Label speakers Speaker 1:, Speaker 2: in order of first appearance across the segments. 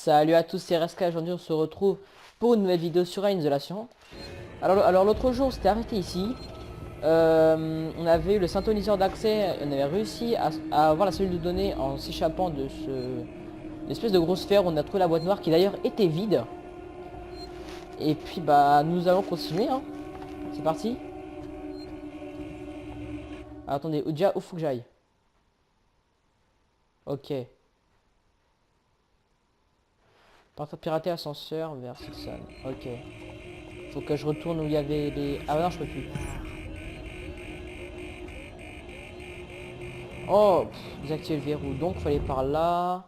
Speaker 1: Salut à tous, c'est RSK. Aujourd'hui on se retrouve pour une nouvelle vidéo sur Alien Isolation. Alors l'autre jour on s'était arrêté ici. On avait eu le synthoniseur d'accès. On avait réussi à avoir la cellule de données en s'échappant de l'espèce de grosse sphère où on a trouvé la boîte noire qui d'ailleurs était vide. Et puis bah nous allons continuer hein. C'est parti. Alors, attendez, déjà où faut que j'aille? Ok. Parfois pirater ascenseur vers Simpson. Ok. Faut que je retourne où il y avait les... Ah non, je peux plus. Oh, désactiver le verrou. Donc, faut aller par là.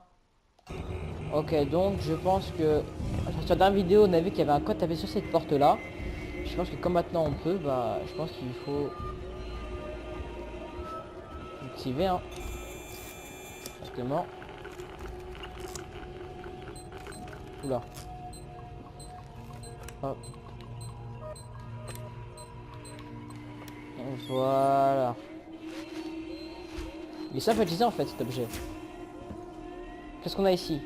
Speaker 1: Ok, donc je pense que... Sur la dernière vidéo, on a vu qu'il y avait un code à taper sur cette porte-là. Je pense que comme maintenant on peut, bah, je pense qu'il faut... activer, hein. Exactement. Oula. Hop. Voilà. Il est simple à utiliser en fait cet objet. Qu'est-ce qu'on a ici?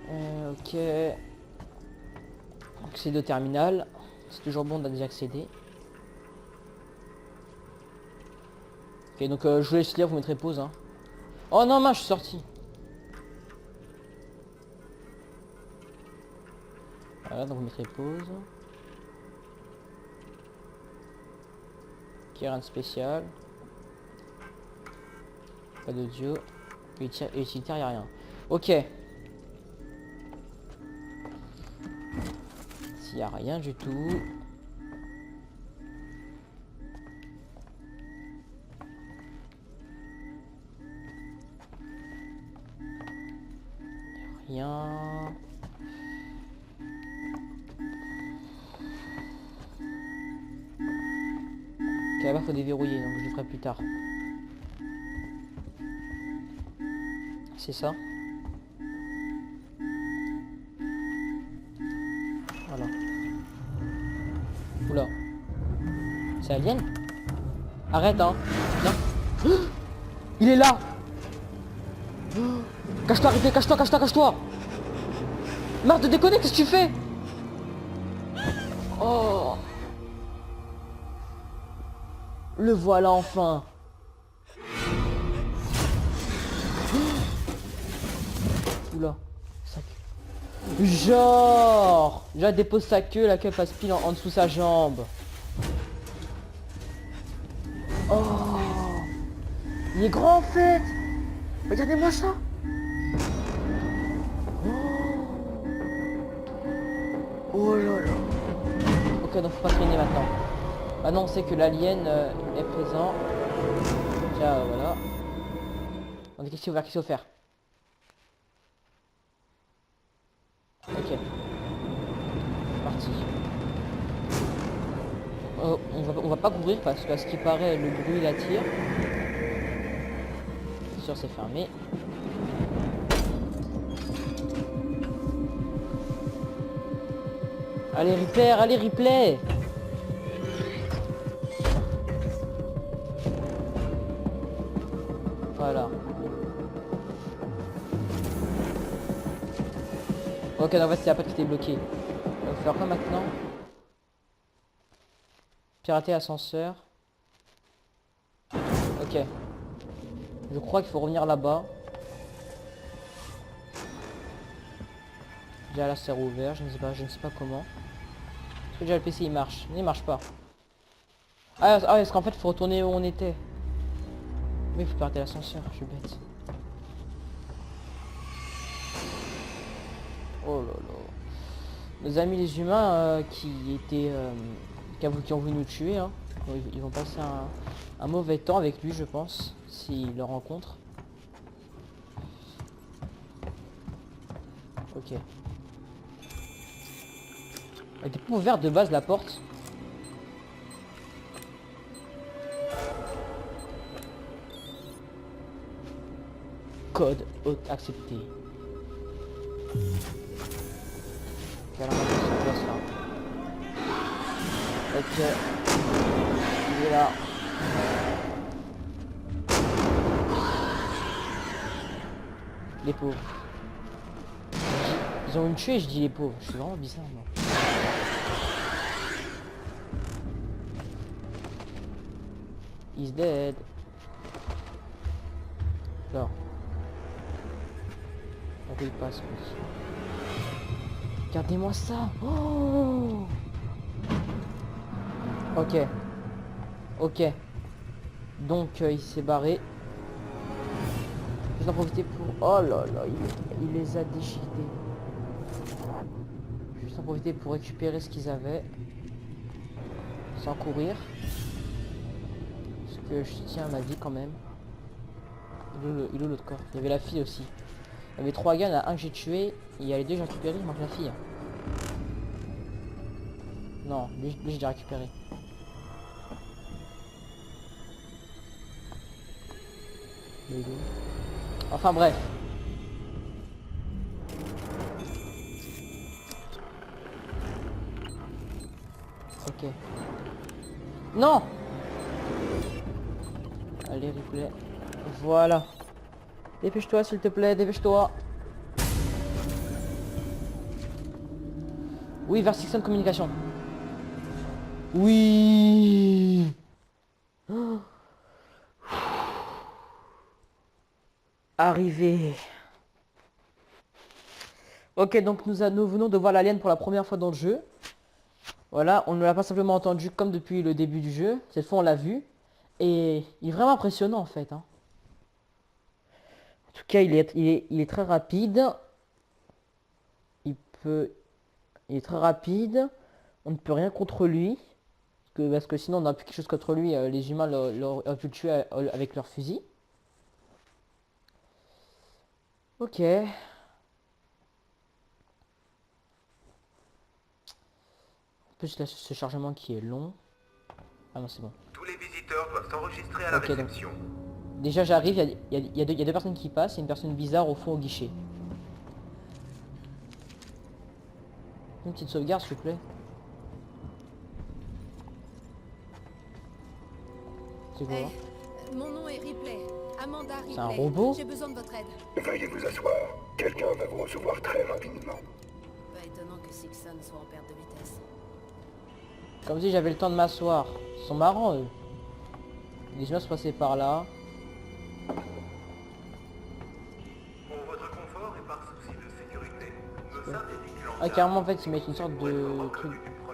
Speaker 1: Ok. Accéder au terminal. C'est toujours bon d'y accéder. Ok, donc je vous laisse lire, vous mettrez pause. Hein. Oh non, mince, je suis sorti. Voilà, donc vous mettrez pause. Ok, rien de spécial. Pas d'audio. Utilitaire, y a rien. Ok. S'il y a rien du tout. Rien. Ok, là-bas faut déverrouiller, donc je le ferai plus tard. C'est ça. Voilà. Oula. C'est Alien? Arrête hein. Viens. Il est là. Cache-toi, Ripley, cache-toi, cache-toi, cache-toi. Marre de déconner, qu'est-ce que tu fais? Oh. Le voilà enfin. Oula. Sa queue. Genre. Déjà dépose sa queue, la queue passe pile en dessous sa jambe. Oh. Il est grand en fait. Regardez-moi ça. Oh là là. Ok, donc faut pas traîner maintenant. Maintenant on sait que l'alien est présent. Déjà voilà. On est qu'est-ce qu'il faut faire? Ok. Parti. On va pas courir parce qu'à ce qui paraît le bruit l'attire. C'est sûr c'est fermé. Allez replay, allez replay. Voilà. Ok, donc en fait c'est la patte qui était bloquée. On va faire quoi maintenant? Pirater ascenseur. Ok. Je crois qu'il faut revenir là-bas. Déjà là c'est rouvert, je ne sais pas comment. Est-ce que déjà le PC il marche? Il marche pas. Ah parce qu'en fait il faut retourner où on était. Mais il faut pirater l'ascenseur, je suis bête. Oh là là. Nos amis les humains qui étaient qui ont voulu nous tuer hein. Ils vont passer un mauvais temps avec lui je pense s'ils le rencontrent. Ok. Elle était pas ouverte de base la porte. Code accepté. Ok, alors on va sur place là. Ok. Il est là. Les pauvres. Ils ont une tuée, je dis les pauvres. Je suis vraiment bizarre, moi. He's dead. Alors. On peut y passer. Regardez-moi ça. Oh, ok. Ok. Donc il s'est barré. Je vais en profiter pour... Oh là là, il les a déchiquetés. Je vais juste en profiter pour récupérer ce qu'ils avaient. Sans courir. Parce que je tiens à ma vie quand même. Il est où l'autre corps? Il y avait la fille aussi. Il y avait 3 gars, il y en a un que j'ai tué. Et il y a les 2 que j'ai récupéré, il manque la fille. Non, lui j'ai déjà récupéré. Enfin bref. Ok. Non. Allez, replay. Voilà. Dépêche-toi s'il te plaît, dépêche-toi. Oui, vers section de communication. Oui. Oh. Arrivé. Ok, donc nous venons de voir l'alien pour la première fois dans le jeu. Voilà, on ne l'a pas simplement entendu comme depuis le début du jeu. Cette fois, on l'a vu. Et il est vraiment impressionnant, en fait. Hein. En tout cas, il est très rapide. Il est très rapide. On ne peut rien contre lui. Parce que sinon, on n'a plus quelque chose contre lui. Les humains l'auraient pu le tuer avec leur fusil. Ok. En plus, là, ce chargement qui est long. Ah non, c'est bon.
Speaker 2: Tous les visiteurs doivent s'enregistrer à la réception.
Speaker 1: Donc, déjà, j'arrive, il y a 2 personnes qui passent. Il y a une personne bizarre au fond au guichet. Une petite sauvegarde, s'il vous plaît. C'est quoi?
Speaker 3: Hey, mon nom est Ripley. Amanda Ripley.
Speaker 1: C'est un robot?
Speaker 3: J'ai besoin de votre aide.
Speaker 4: Veuillez vous asseoir. Quelqu'un va vous recevoir très rapidement.
Speaker 3: Pas étonnant que Sixon soit en perte de vitesse.
Speaker 1: Comme si j'avais le temps de m'asseoir. Ils sont marrants, eux. Les humains se passaient par là.
Speaker 2: Pour votre confort et par souci de sécurité, nos synthétiques
Speaker 1: Ah, carrément, en fait, ils mettent une sorte de truc.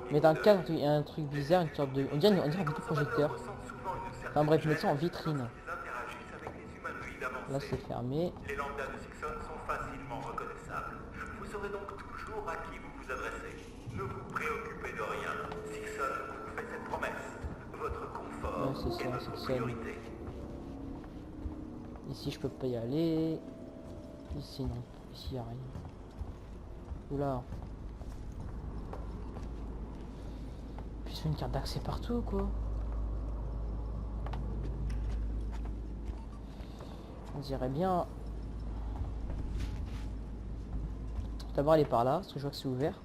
Speaker 1: Ils mettent un cadre et un truc bizarre, une sorte de... On dirait un petit projecteur. Enfin bref, ils mettent ça en vitrine. Là, c'est fermé.
Speaker 2: Les lambdas de Sixon sont facilement reconnaissables. Vous saurez donc toujours à qui vous vous adressez. Ne vous préoccupez de rien. Sixon vous fait cette promesse. Votre confort
Speaker 1: Ouais, c'est ça,
Speaker 2: est notre
Speaker 1: Sixon.
Speaker 2: priorité.
Speaker 1: Ici, je peux pas y aller. Ici, non. Ici, il n'y a rien. Oula. Puis, c'est une carte d'accès partout, quoi. On dirait bien. D'abord aller par là, parce que je vois que c'est ouvert.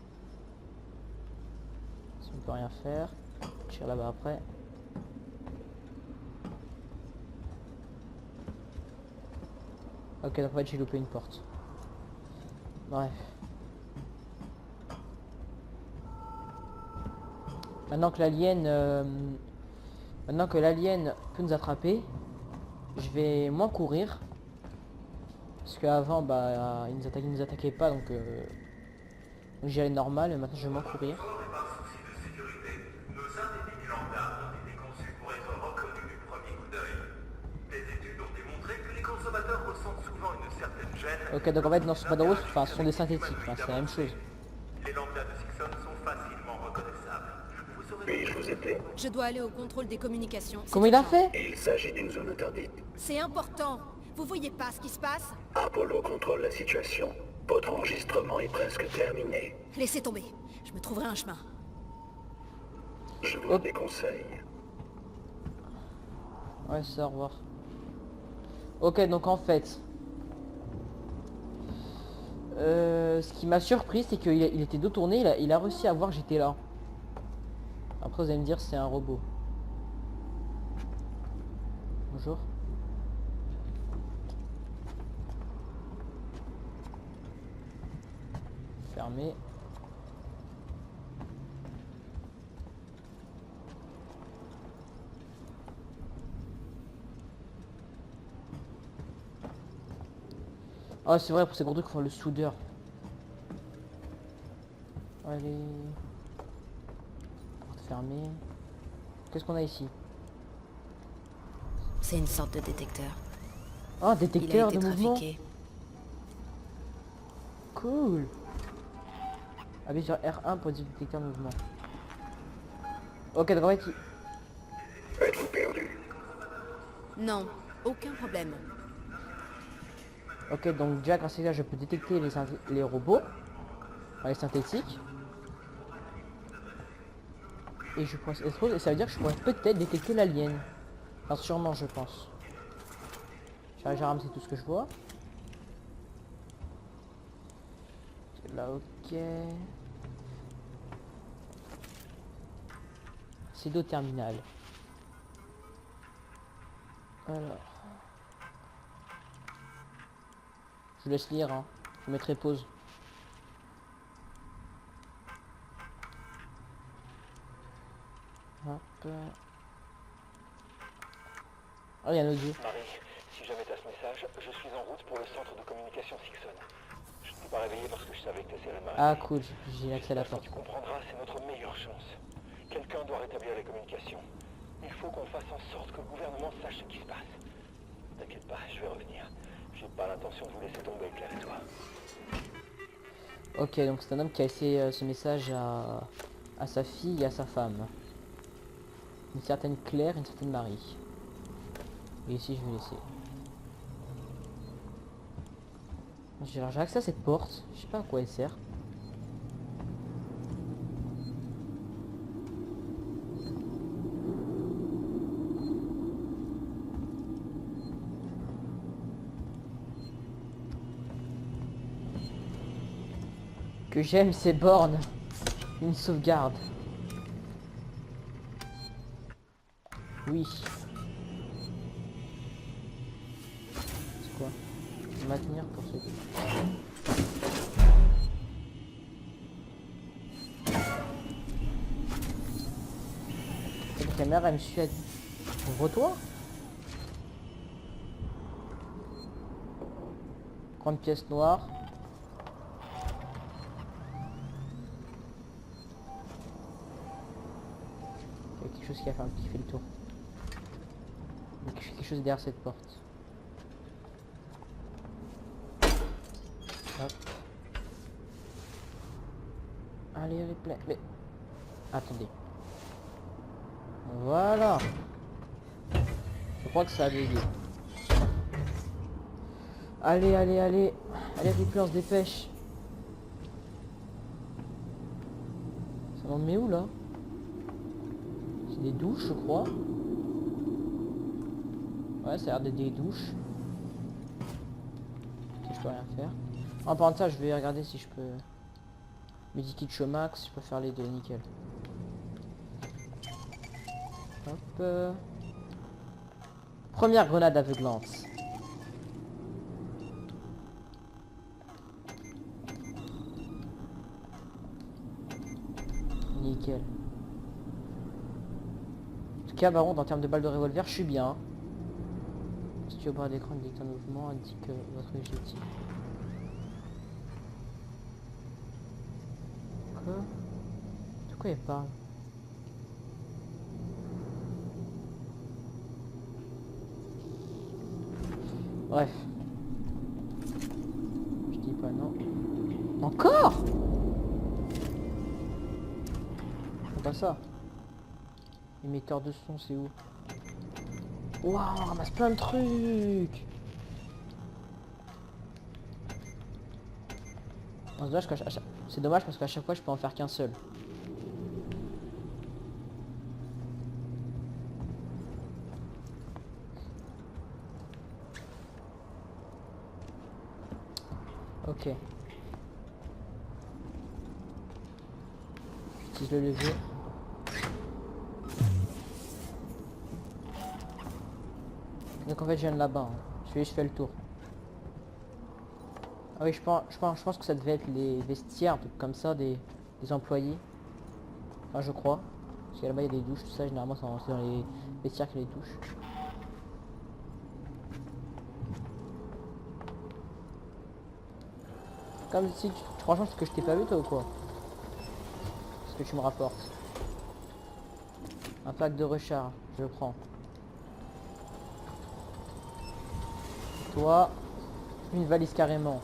Speaker 1: Si on peut rien faire. Je tire là-bas après. Ok, donc en fait j'ai loupé une porte. Bref. Maintenant que l'alien peut nous attraper, je vais moins courir. Parce qu'avant, bah, il nous attaquait pas, donc j'y allais normal, et maintenant je vais moins courir.
Speaker 2: Et par souci de sécurité, nos synthétiques lambda ont été conçus pour être reconnus du premier coup d'œil. Des études ont démontré que les consommateurs ressentent souvent une certaine gêne.
Speaker 1: Ok, donc en fait, non, ce sont pas des roses, enfin, ce sont des synthétiques, enfin, c'est la même chose.
Speaker 2: Les lambdas de Sixon sont facilement reconnaissables. Vous saurez
Speaker 4: Puis-je vous aider?
Speaker 3: Je dois aller au contrôle des communications. C'est
Speaker 1: Comment il a
Speaker 3: urgent.
Speaker 1: fait?
Speaker 4: Il s'agit d'une zone interdite.
Speaker 3: C'est important. Vous voyez pas ce qui se passe?
Speaker 4: Apollo contrôle la situation. Votre enregistrement est presque terminé.
Speaker 3: Laissez tomber. Je me trouverai un chemin.
Speaker 4: Je vous le déconseille.
Speaker 1: Ouais, c'est ça, au revoir. Ok, donc en fait... ce qui m'a surpris, c'est qu'il était dos tourné, il a réussi à voir que j'étais là. Après, vous allez me dire, c'est un robot. Bonjour. fermé. Oh c'est vrai, pour ces gros trucs il faut le soudeur. Allez. Porte fermée. Qu'est-ce qu'on a ici?
Speaker 3: C'est une sorte de détecteur.
Speaker 1: Oh,
Speaker 3: Il a
Speaker 1: détecteur
Speaker 3: été
Speaker 1: de mouvement.
Speaker 3: trafiqué.
Speaker 1: Cool. Appuyez sur R1 pour détecter un mouvement. Ok, donc en fait,
Speaker 4: Êtes-vous perdu?
Speaker 3: Non, aucun problème.
Speaker 1: ok, donc déjà grâce à ça, je peux détecter les robots, enfin, les synthétiques. Et je pense, et ça veut dire que je pourrais peut-être détecter l'alien. Enfin, sûrement, je pense. J'ai ramassé tout ce que je vois. Là, ok. C'est d'eau terminal. Alors. Je vous laisse lire, hein. Je mettrai pause. Hop. Oh, il y a un audio.
Speaker 5: Marie, si jamais t'as ce message, je suis en route pour le centre de communication Sixon. Je ne t'ai pas réveillé parce que je savais que t'essaierais de m'arrêter.
Speaker 1: Ah cool, j'ai accès à la porte.
Speaker 5: Tu comprendras, c'est notre meilleure chance. Quelqu'un doit rétablir les communications. Il faut qu'on fasse en sorte que le gouvernement sache ce qui se passe. T'inquiète pas, je vais revenir. J'ai pas l'intention de vous laisser tomber, Claire et toi.
Speaker 1: Ok, donc c'est un homme qui a laissé ce message à sa fille et à sa femme. Une certaine Claire et une certaine Marie. Et ici je vais laisser. J'ai accès à cette porte, je sais pas à quoi elle sert. Que j'aime ces bornes. Une sauvegarde. Oui. C'est quoi? Maintenir pour ceux qui... Cette caméra elle me suit à... Ouvre-toi. Grande pièce noire. Il y a quelque chose qui fait le tour. Il y a quelque chose derrière cette porte. Hop. Allez, allez, plein. Mais... Attendez. Voilà. Je crois que ça a bugué. Allez, allez, allez. Allez, Ripley, on se dépêche. Ça m'en met où, là? C'est des douches, je crois. Ouais, ça a l'air d'être des douches. Ok, je peux rien faire. En parlant de ça, je vais regarder si je peux... Medikit Chomax, je peux faire les deux, nickel. Hop. Première grenade aveuglante. Nickel. En tout cas, par contre, en termes de balles de revolver, je suis bien. Si tu au bas d'écran indique un mouvement, indique votre objectif. Quoi? De quoi il parle? Bref. Je dis pas non. Encore? C'est pas ça. Émetteur de son, c'est où? Waouh, on ramasse plein de trucs. Oh, c'est dommage parce qu'à chaque fois je peux en faire qu'un seul. Ok. J'utilise le levier. Donc en fait je viens de là-bas. Hein. Je fais le tour. Ah oui, je pense que ça devait être les vestiaires, un truc comme ça, des employés. Enfin, je crois. Parce que là-bas, il y a des douches, tout ça. Généralement, c'est dans les vestiaires qu'il y a les douches. Comme si, franchement, c'est que je t'ai pas vu, toi, ou quoi? Ce que tu me rapportes. Un pack de recharge, je le prends. Toi, une valise carrément.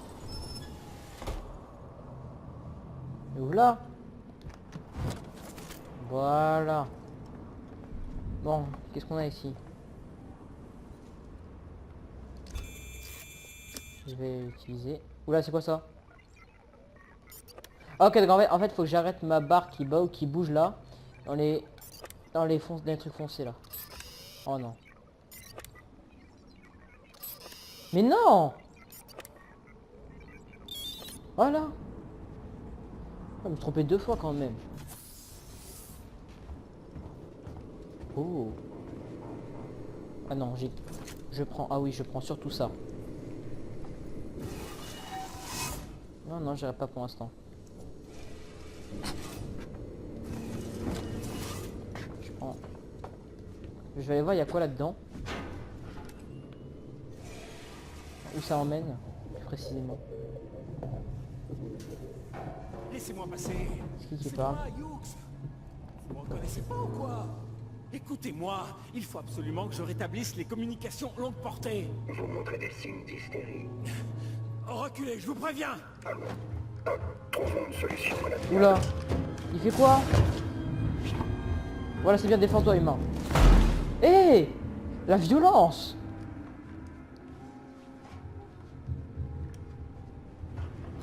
Speaker 1: Et oula. Voilà. Bon, qu'est-ce qu'on a ici? Je vais utiliser. Oula, c'est quoi ça? Ah, ok, donc en fait, faut que j'arrête ma barre qui bouge là. Dans les dans les trucs foncés là. Oh non. Mais non! Voilà. Je me suis trompé 2 fois quand même. Oh. Ah non, je prends. Ah oui, je prends surtout ça. Non, non, j'irai pas pour l'instant. Je prends. Je vais aller voir, il y a quoi là-dedans. Où ça emmène, plus précisément.
Speaker 6: Laissez-moi passer.
Speaker 1: C'est qui
Speaker 6: C'est
Speaker 1: parle?
Speaker 6: moi, Hughes. Vous me reconnaissez pas ou quoi? Écoutez-moi, il faut absolument que je rétablisse les communications longue portée.
Speaker 4: Vous montrez des signes d'hystérie.
Speaker 6: Reculez, je vous préviens.
Speaker 4: Trouvons une solution à la
Speaker 1: Oula. Il fait quoi? Voilà, c'est bien, défends-toi, humain. Hé, la violence.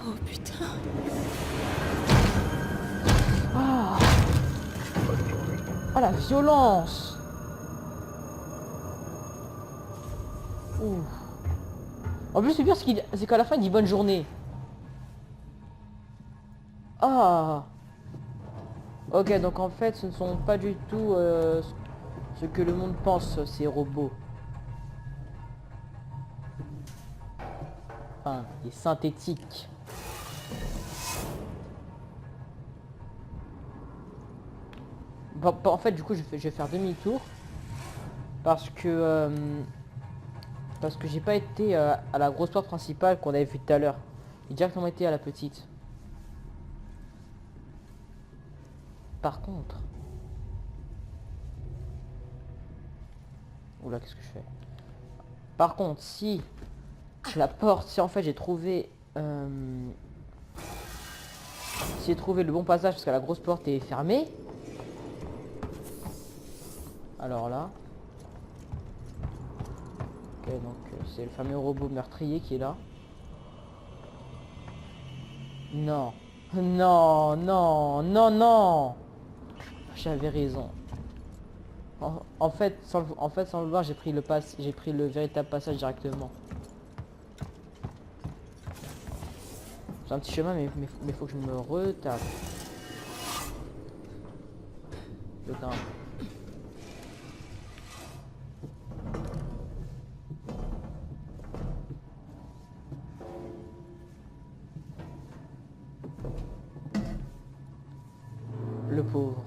Speaker 3: Oh putain.
Speaker 1: Ah. Ah, la violence. Ouh. En plus, le pire, c'est qu'à la fin, il dit bonne journée. Ah. Ok, donc en fait, ce ne sont pas du tout ce que le monde pense, ces robots. Enfin, les synthétiques. Bon, en fait, du coup, je vais faire demi-tour. Parce que j'ai pas été à la grosse porte principale qu'on avait vue tout à l'heure. J'ai directement été à la petite. Par contre... Oula, qu'est-ce que je fais? Par contre, si la porte, si en fait j'ai trouvé... si j'ai trouvé le bon passage parce que la grosse porte est fermée. Alors là... Ok, donc c'est le fameux robot meurtrier qui est là. Non. Non, non, non, non. J'avais raison. En fait, sans le voir, j'ai pris le véritable passage directement. C'est un petit chemin, mais faut que je me retape. Putain. Le pauvre.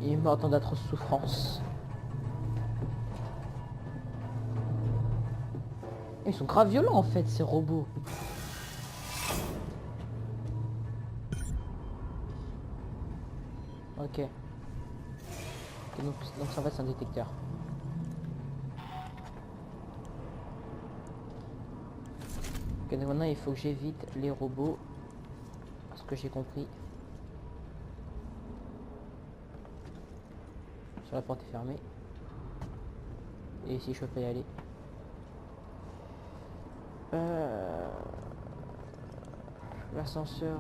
Speaker 1: Il est mort dans d'atroces souffrances. Ils sont grave violents en fait, ces robots. Ok. Donc ça va, c'est un détecteur. Ok, donc maintenant il faut que j'évite les robots. Ce que j'ai compris. Sur la porte est fermée. Et ici je peux pas y aller. L'ascenseur.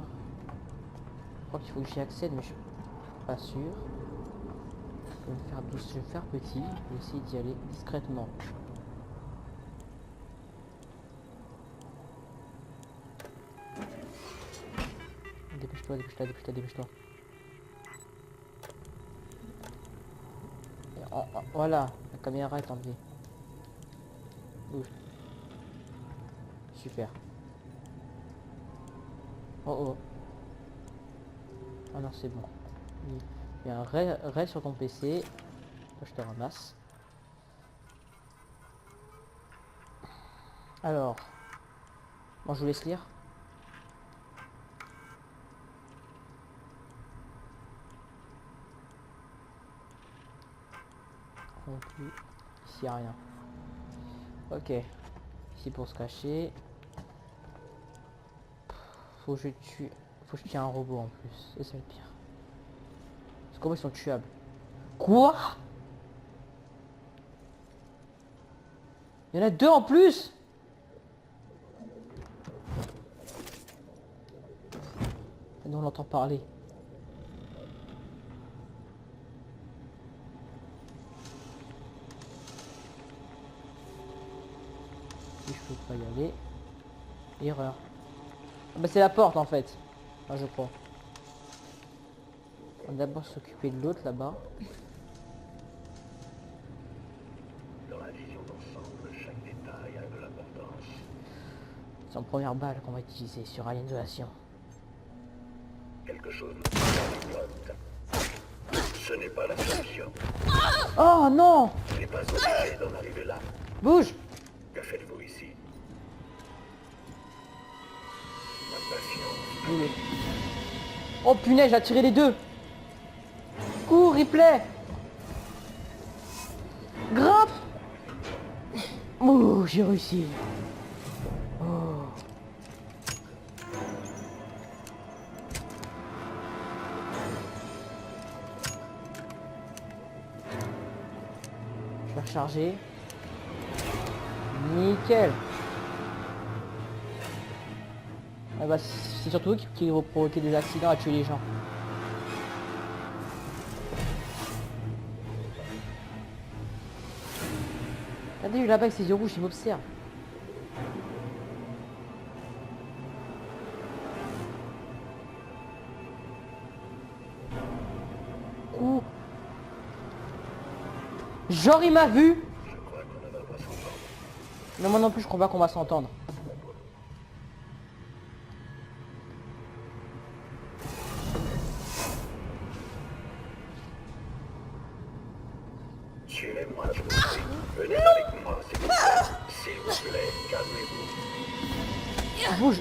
Speaker 1: Je crois qu'il faut que j'y accède, mais je suis pas sûr. Je vais me faire douce, je vais me faire petit. Je vais essayer d'y aller discrètement. Dépêche-toi, dépêche-toi, dépêche-toi, dépêche-toi. Voilà, la caméra est enlevée. Bouge. Super. Oh oh. Ah non, c'est bon. Il y a un raid sur ton PC. Je te ramasse. Alors. Bon, je vous laisse lire. Non plus. Ici, y a rien. Ok. Ici pour se cacher. Faut que je tue. Faut que je tue un robot en plus. C'est ça le pire. Parce comment ils sont tuables. Quoi? Il y en a 2 en plus. Et nous on l'entend parler. Si je peux pas y aller. Erreur. Ah bah c'est la porte en fait. Ah, je crois. On va d'abord s'occuper de l'autre là-bas.
Speaker 4: Dans la vision d'ensemble, chaque détail a de l'importance.
Speaker 1: C'est en première balle qu'on va utiliser sur Alien Isolation.
Speaker 4: Quelque chose me clope. Ce n'est pas la solution.
Speaker 1: Oh non!
Speaker 4: Je n'ai pas obligé d'en arriver là.
Speaker 1: Bouge!
Speaker 4: Que faites-vous ici? Ma passion.
Speaker 1: Boulez. Oh punaise, j'ai tiré les 2! Cours, replay! Grimpe! Oh, j'ai réussi. Oh. Je vais recharger. Nickel. Ah bah, c'est surtout eux qui vont provoquer des accidents à tuer les gens. Regardez lui là-bas avec ses yeux rouges, il m'observe. Ouh. Genre il m'a vu.
Speaker 4: Je crois qu'on ne va pas s'entendre.
Speaker 1: Mais moi non plus je crois pas qu'on va s'entendre.
Speaker 4: Tuez-moi, je vous prie. Venez avec moi, s'il vous plaît. S'il vous plaît, calmez-vous.
Speaker 1: Bouge.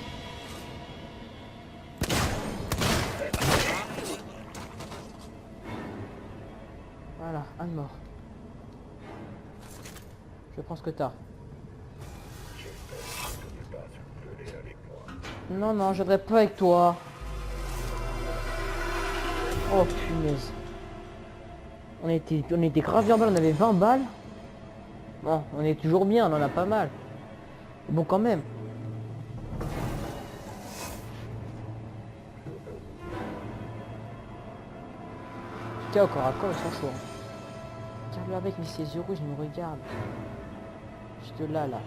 Speaker 1: Voilà, un de mort. Je prends ce que t'as.
Speaker 4: J'espère que vous ne pas venez avec moi.
Speaker 1: Non, non, je voudrais pas avec toi. Oh punaise. On était grave bien balles, on avait 20 balles. Bon, on est toujours bien, on en a pas mal. Bon quand même. Putain, au corps à corps, ils sont chauds. Regarde-le avec mes ses yeux rouges, il me regarde. Juste là, là.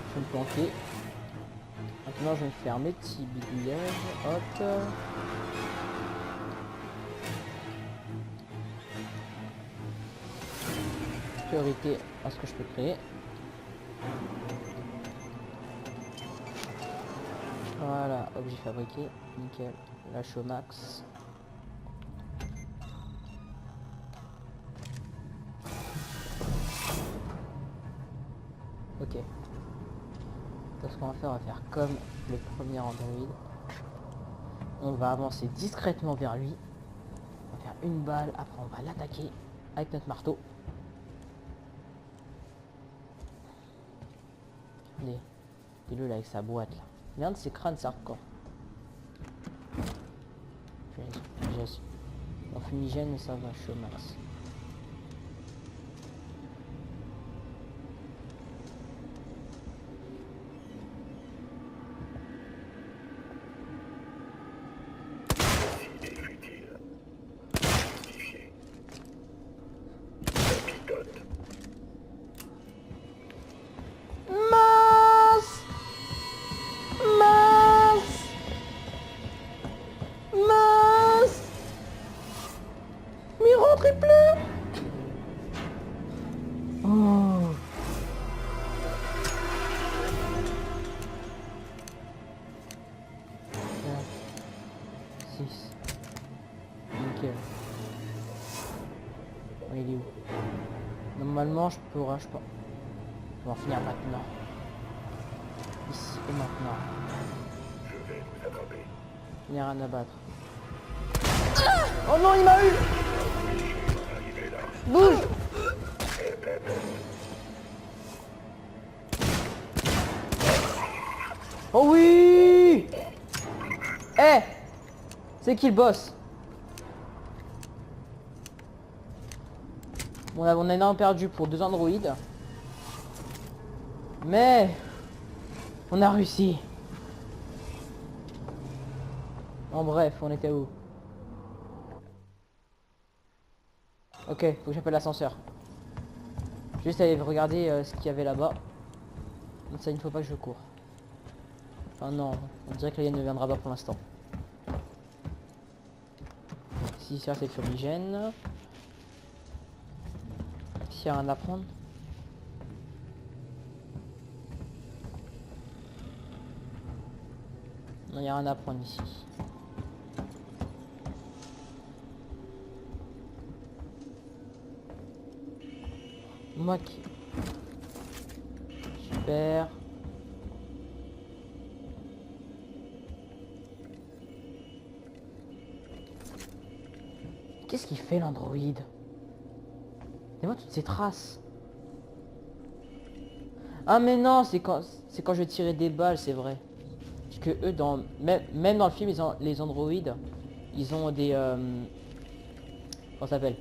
Speaker 1: Je vais me planquer. Maintenant, je vais me faire mes petits bidouillages. Hop. Priorité à ce que je peux créer. Voilà, objet fabriqué. Nickel. Lâche au max. Ok. Ce qu'on va faire, comme le premier Android. On va avancer discrètement vers lui. On va faire une balle, après on va l'attaquer avec notre marteau. Regardez, dis-le là avec sa boîte là. Il a un de ses crânes, c'est hardcore. En fumigène, ça va, chaud max.
Speaker 4: Il est futile. Justifié. Ça picote.
Speaker 1: Mince! Mince! Mince! Mais il rentre, il pleure! 6. Nickel. Oh, il est où? Normalement, je pourrais... Je peux en finir maintenant. Ici et maintenant.
Speaker 4: Je vais vous attraper.
Speaker 1: Il n'y a rien à battre. Oh non, il m'a eu!
Speaker 4: Arrivez là.
Speaker 1: Bouge! Oh oui! Eh! C'est qui le boss? Bon, on a énormément perdu pour 2 androïdes. Mais... on a réussi. En bref, on était où? Ok, faut que j'appelle l'ascenseur. Juste aller regarder ce qu'il y avait là-bas. Ça, il ne faut pas que je cours. Enfin non, on dirait que l'alien ne viendra pas pour l'instant. Si ça c'est fumigène. S'il y a rien à prendre. Non, il n'y a rien à prendre ici. Moi qui... Super. Qu'est-ce qu'il fait l'androïde? Et moi toutes ces traces. Ah mais non, c'est quand je tirais des balles, c'est vrai. Parce que eux, même dans le film, les androïdes, ils ont des... comment ça s'appelle?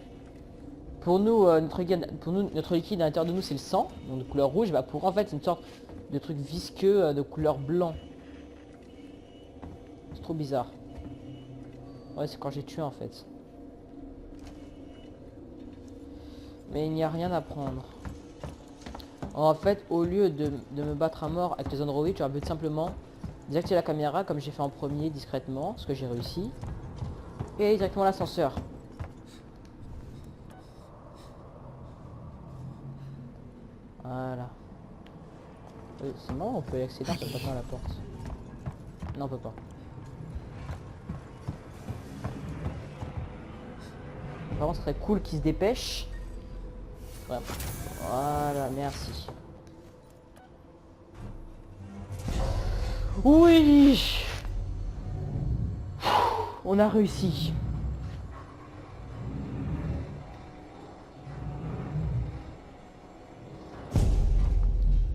Speaker 1: Pour nous, notre liquide à l'intérieur de nous, c'est le sang, donc de couleur rouge. Bah pour en fait, c'est une sorte de truc visqueux de couleur blanc. C'est trop bizarre. Ouais, c'est quand j'ai tué en fait. Mais il n'y a rien à prendre. En fait, au lieu de me battre à mort avec les androïdes, j'aurais pu simplement désactiver la caméra comme j'ai fait en premier discrètement, ce que j'ai réussi. Et aller directement à l'ascenseur. Voilà. C'est marrant, on peut y accéder en passant à la porte. Non, on peut pas. Vraiment, ce serait cool qu'il se dépêche. Ouais. Voilà, merci. Oui! On a réussi.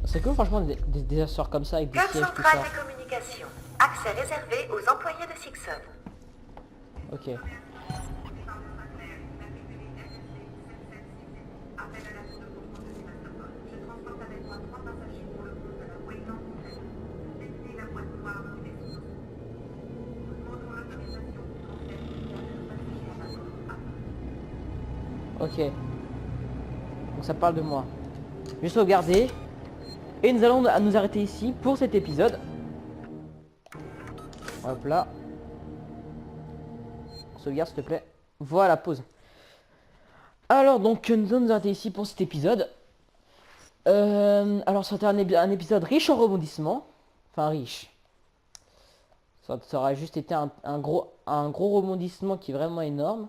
Speaker 1: C'est cool franchement des ascenseurs comme ça avec des
Speaker 7: Cœur
Speaker 1: sièges tout
Speaker 7: central
Speaker 1: ça.
Speaker 7: des communications. Accès réservé aux employés de Sixon.
Speaker 1: Ok. Ok. Donc ça parle de moi. Je vais sauvegarder. Et nous allons nous arrêter ici pour cet épisode. Hop là. Sauvegarde s'il te plaît. Voilà, pause. Alors donc nous allons nous arrêter ici pour cet épisode. Alors c'était un épisode riche en rebondissements. Enfin riche. Ça aura juste été un gros rebondissement qui est vraiment énorme.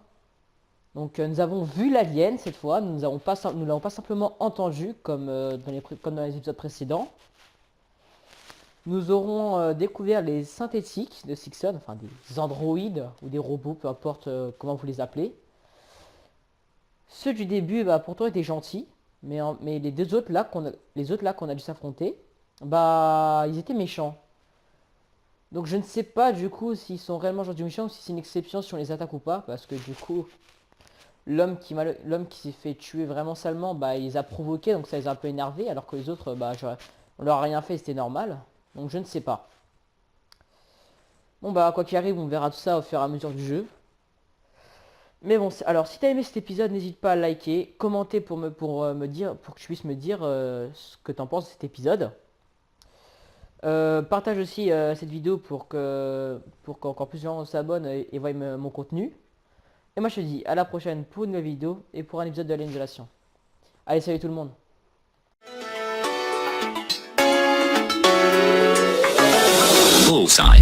Speaker 1: Donc nous avons vu l'alien cette fois, nous l'avons pas simplement entendu comme dans les épisodes précédents. Nous aurons découvert les synthétiques de Sixon, enfin des androïdes ou des robots, peu importe comment vous les appelez. Ceux du début, bah, pourtant étaient gentils, mais les deux autres là qu'on a dû s'affronter, bah ils étaient méchants. Donc je ne sais pas du coup s'ils sont réellement gentils ou méchants ou si c'est une exception si on les attaque ou pas, parce que du coup l'homme qui s'est fait tuer vraiment salement, bah il les a provoqués, donc ça les a un peu énervés, alors que les autres, bah on leur a rien fait, c'était normal. Donc je ne sais pas. Bon bah quoi qu'il arrive, on verra tout ça au fur et à mesure du jeu. Mais bon, alors si t'as aimé cet épisode, n'hésite pas à liker, commenter pour que tu puisses me dire ce que t'en penses de cet épisode. Partage aussi cette vidéo pour qu'encore plus de gens s'abonnent et voient mon contenu. Et moi je te dis à la prochaine pour une nouvelle vidéo et pour un épisode de Alien Isolation. Allez, salut tout le monde.
Speaker 8: Bullseye.